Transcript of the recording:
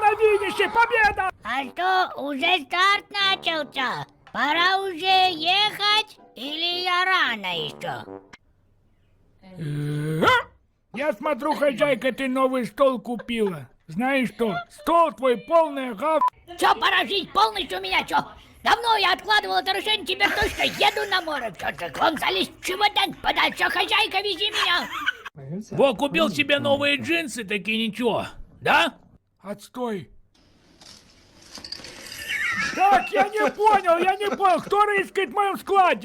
на финише! Победа! А что, уже старт начался? Пора уже ехать? Или я рано еще? Я смотрю, хозяйка, ты новый стол купила. Знаешь что? Стол твой полный гав... Чё, пора жить полностью у меня, чё? Давно я откладывал это решение, теперь точно еду на море. Чё ты, вон залезь в чемодан подальше, хозяйка, вези меня. Во, купил себе новые джинсы, такие ничего, да? Отстой. Так, я не понял, кто рыскает в моем складе?